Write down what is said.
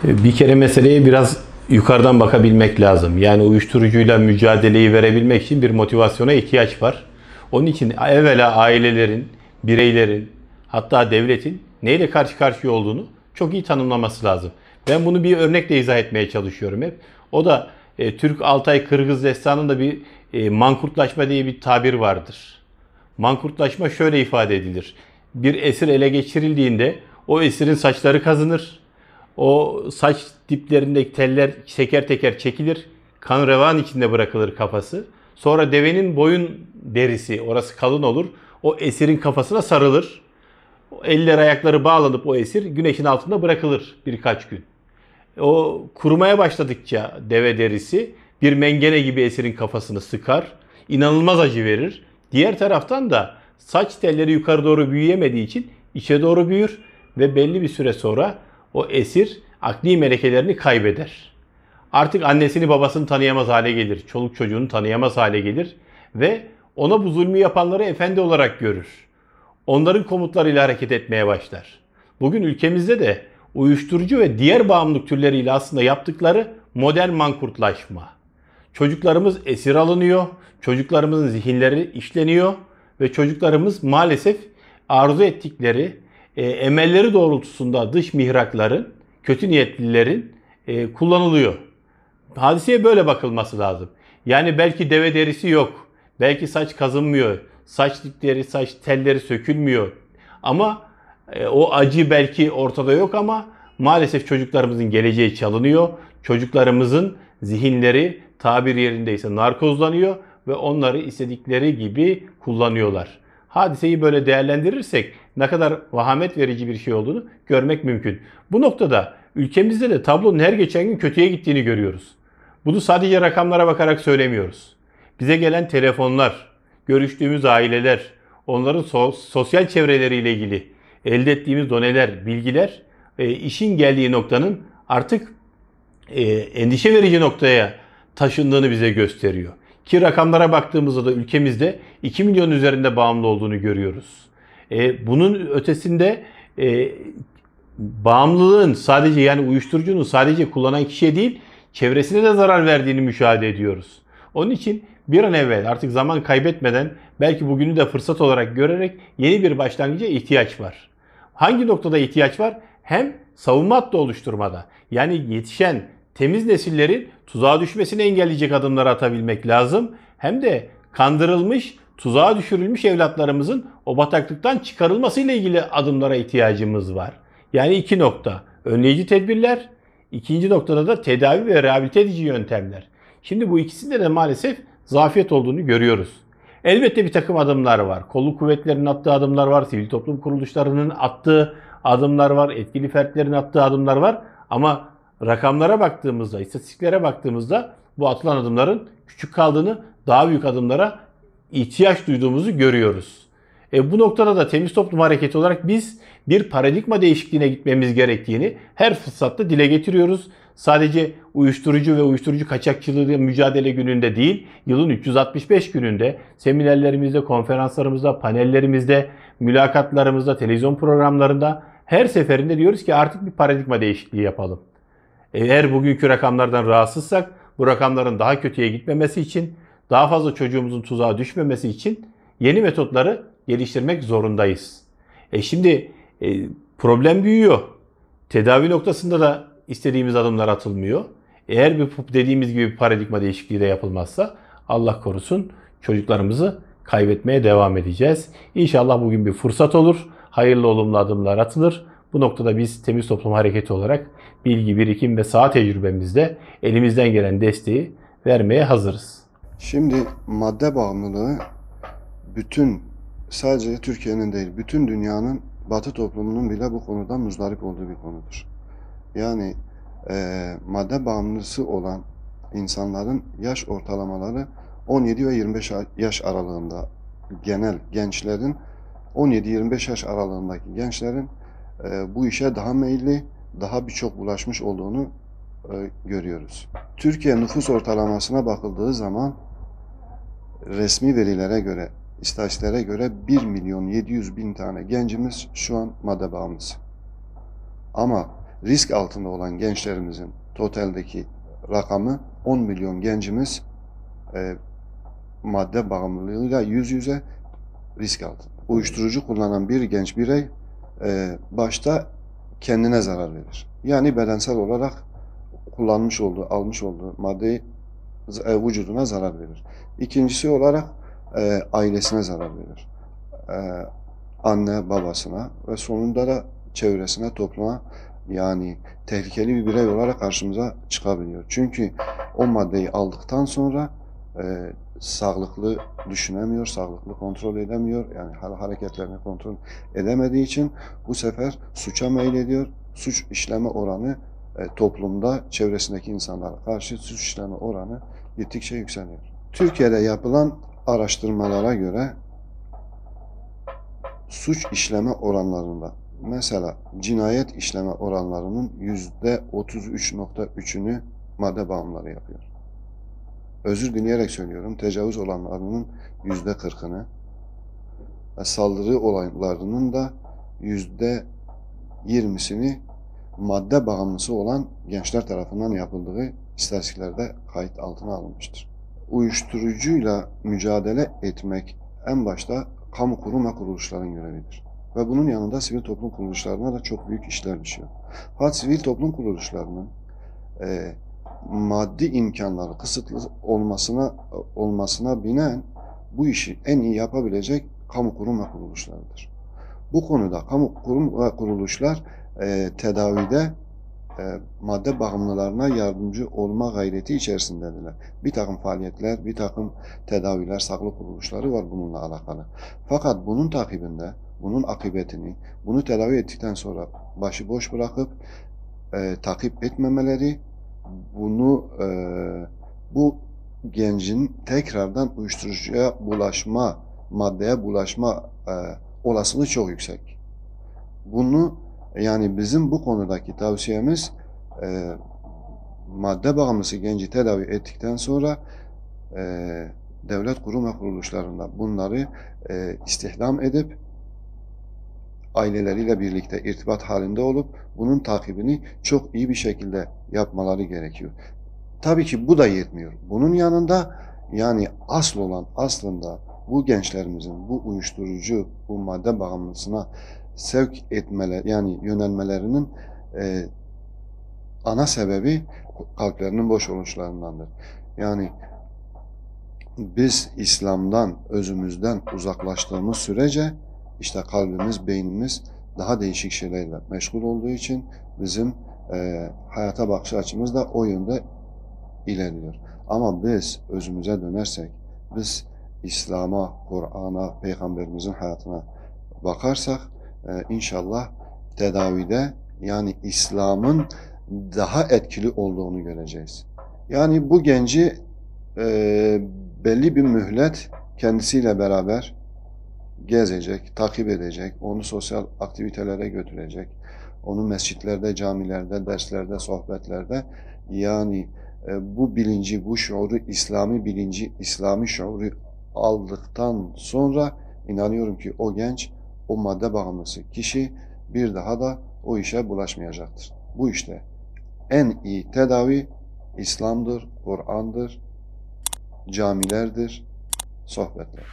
Bir kere meseleye biraz yukarıdan bakabilmek lazım. Yani uyuşturucuyla mücadeleyi verebilmek için bir motivasyona ihtiyaç var. Onun için evvela ailelerin, bireylerin, hatta devletin neyle karşı karşıya olduğunu çok iyi tanımlaması lazım. Ben bunu bir örnekle izah etmeye çalışıyorum hep. O da Türk Altay Kırgız Destanı'nda bir mankurtlaşma diye bir tabir vardır. Mankurtlaşma şöyle ifade edilir. Bir esir ele geçirildiğinde o esirin saçları kazınır. O saç diplerindeki teller teker teker çekilir. Kan revan içinde bırakılır kafası. Sonra devenin boyun derisi, orası kalın olur. O esirin kafasına sarılır. Eller ayakları bağlanıp o esir güneşin altında bırakılır birkaç gün. O kurumaya başladıkça deve derisi bir mengene gibi esirin kafasını sıkar. İnanılmaz acı verir. Diğer taraftan da saç telleri yukarı doğru büyüyemediği için içe doğru büyür ve belli bir süre sonra o esir akli melekelerini kaybeder. Artık annesini babasını tanıyamaz hale gelir. Çoluk çocuğunu tanıyamaz hale gelir ve ona bu zulmü yapanları efendi olarak görür. Onların komutlarıyla hareket etmeye başlar. Bugün ülkemizde de uyuşturucu ve diğer bağımlılık türleriyle aslında yaptıkları modern mankurtlaşma. Çocuklarımız esir alınıyor, çocuklarımızın zihinleri işleniyor ve çocuklarımız maalesef arzu ettikleri emelleri doğrultusunda dış mihrakların, kötü niyetlilerin kullanılıyor. Hadiseye böyle bakılması lazım. Yani belki deve derisi yok, belki saç kazınmıyor, saç dipleri, saç telleri sökülmüyor. Ama o acı belki ortada yok ama maalesef çocuklarımızın geleceği çalınıyor. Çocuklarımızın zihinleri tabir yerindeyse narkozlanıyor ve onları istedikleri gibi kullanıyorlar. Hadiseyi böyle değerlendirirsek ne kadar vahamet verici bir şey olduğunu görmek mümkün. Bu noktada ülkemizde de tablonun her geçen gün kötüye gittiğini görüyoruz. Bunu sadece rakamlara bakarak söylemiyoruz. Bize gelen telefonlar, görüştüğümüz aileler, onların sosyal çevreleriyle ilgili elde ettiğimiz doneler, bilgiler işin geldiği noktanın artık endişe verici noktaya taşındığını bize gösteriyor. Ki rakamlara baktığımızda da ülkemizde 2 milyon üzerinde bağımlı olduğunu görüyoruz. Bunun ötesinde bağımlılığın sadece yani uyuşturucunun sadece kullanan kişiye değil çevresine de zarar verdiğini müşahede ediyoruz. Onun için bir an evvel artık zaman kaybetmeden belki bugünü de fırsat olarak görerek yeni bir başlangıca ihtiyaç var. Hangi noktada ihtiyaç var? Hem savunma hattı oluşturmada yani yetişen temiz nesillerin tuzağa düşmesini engelleyecek adımları atabilmek lazım. Hem de kandırılmış, tuzağa düşürülmüş evlatlarımızın o bataklıktan çıkarılmasıyla ilgili adımlara ihtiyacımız var. Yani iki nokta. Önleyici tedbirler, ikinci noktada da tedavi ve rehabilite edici yöntemler. Şimdi bu ikisinde de maalesef zafiyet olduğunu görüyoruz. Elbette bir takım adımlar var. Kolluk kuvvetlerinin attığı adımlar var. Sivil toplum kuruluşlarının attığı adımlar var. Etkili fertlerin attığı adımlar var. Ama rakamlara baktığımızda, istatistiklere baktığımızda bu atılan adımların küçük kaldığını, daha büyük adımlara ihtiyaç duyduğumuzu görüyoruz. Bu noktada da Temiz Toplum Hareketi olarak biz bir paradigma değişikliğine gitmemiz gerektiğini her fırsatta dile getiriyoruz. Sadece uyuşturucu ve uyuşturucu kaçakçılığı mücadele gününde değil, yılın 365 gününde seminerlerimizde, konferanslarımızda, panellerimizde, mülakatlarımızda, televizyon programlarında her seferinde diyoruz ki artık bir paradigma değişikliği yapalım. Eğer bugünkü rakamlardan rahatsızsak bu rakamların daha kötüye gitmemesi için, daha fazla çocuğumuzun tuzağa düşmemesi için yeni metotları geliştirmek zorundayız. Şimdi problem büyüyor. Tedavi noktasında da istediğimiz adımlar atılmıyor. Eğer dediğimiz gibi bir paradigma değişikliği de yapılmazsa Allah korusun çocuklarımızı kaybetmeye devam edeceğiz. İnşallah bugün bir fırsat olur. Hayırlı olumlu adımlar atılır. Bu noktada biz Temiz Toplum Hareketi olarak bilgi, birikim ve saha tecrübemizde elimizden gelen desteği vermeye hazırız. Şimdi madde bağımlılığı sadece Türkiye'nin değil, bütün dünyanın, Batı toplumunun bile bu konuda muzdarip olduğu bir konudur. Yani madde bağımlısı olan insanların yaş ortalamaları 17 ve 25 yaş aralığında, gençlerin 17-25 yaş aralığındaki gençlerin bu işe daha meyilli, daha birçok bulaşmış olduğunu görüyoruz. Türkiye nüfus ortalamasına bakıldığı zaman resmi verilere göre, istatistiklere göre 1.700.000 tane gencimiz şu an madde bağımlısı. Ama risk altında olan gençlerimizin totaldeki rakamı 10 milyon gencimiz madde bağımlılığıyla yüz yüze risk altında. Uyuşturucu kullanan bir genç birey başta kendine zarar verir. Yani bedensel olarak kullanmış olduğu, almış olduğu maddeyi vücuduna zarar verir. İkincisi olarak ailesine zarar verir. Anne babasına ve sonunda da çevresine, topluma, yani tehlikeli bir birey olarak karşımıza çıkabiliyor. Çünkü o maddeyi aldıktan sonra sağlıklı düşünemiyor, sağlıklı kontrol edemiyor. Yani hareketlerini kontrol edemediği için bu sefer suça meylediyor. Suç işleme oranı toplumda çevresindeki insanlara karşı suç işleme oranı gittikçe yükseliyor. Türkiye'de yapılan araştırmalara göre suç işleme oranlarında, mesela cinayet işleme oranlarının %33.3'ünü madde bağımlıları yapıyor. Özür dileyerek söylüyorum, tecavüz olanlarının %40'ını ve saldırı olaylarının da %20'sini madde bağımlısı olan gençler tarafından yapıldığı istatistiklerde kayıt altına alınmıştır. Uyuşturucuyla mücadele etmek en başta kamu kurum ve kuruluşların görevidir. Ve bunun yanında sivil toplum kuruluşlarına da çok büyük işler düşüyor. Fakat sivil toplum kuruluşlarının maddi imkanları kısıtlı olmasına binaen bu işi en iyi yapabilecek kamu kurum ve kuruluşlarıdır. Bu konuda kamu kurum ve kuruluşlar tedavide madde bağımlılarına yardımcı olma gayreti içerisindedirler. Bir takım faaliyetler, bir takım tedaviler, sağlık kuruluşları var bununla alakalı. Fakat bunun takibinde, bunun akıbetini, bunu tedavi ettikten sonra başıboş bırakıp takip etmemeleri, bu gencin tekrardan uyuşturucuya bulaşma, maddeye bulaşma olasılığı çok yüksek. Yani bizim bu konudaki tavsiyemiz madde bağımlısı genci tedavi ettikten sonra devlet kurum ve kuruluşlarında bunları istihdam edip aileleriyle birlikte irtibat halinde olup bunun takibini çok iyi bir şekilde yapmaları gerekiyor. Tabii ki bu da yetmiyor. Bunun yanında yani asıl olan aslında bu gençlerimizin bu uyuşturucu, bu madde bağımlısına sevk yani yönelmelerinin ana sebebi kalplerinin boş oluşlarındandır. Yani biz İslam'dan, özümüzden uzaklaştığımız sürece işte kalbimiz, beynimiz daha değişik şeylerle meşgul olduğu için bizim hayata bakış açımız da o yönde ilerliyor. Ama biz özümüze dönersek, biz İslam'a, Kur'an'a, Peygamberimizin hayatına bakarsak inşallah tedavide yani İslam'ın daha etkili olduğunu göreceğiz. Yani bu genci belli bir mühlet kendisiyle beraber gezecek, takip edecek, onu sosyal aktivitelere götürecek, onu mescitlerde, camilerde, derslerde, sohbetlerde yani bu bilinci, bu şuuru, İslami bilinci, İslami şuuru aldıktan sonra inanıyorum ki o genç, o madde bağımlısı kişi bir daha da o işe bulaşmayacaktır. Bu işte en iyi tedavi İslam'dır, Kur'an'dır, camilerdir, sohbetler.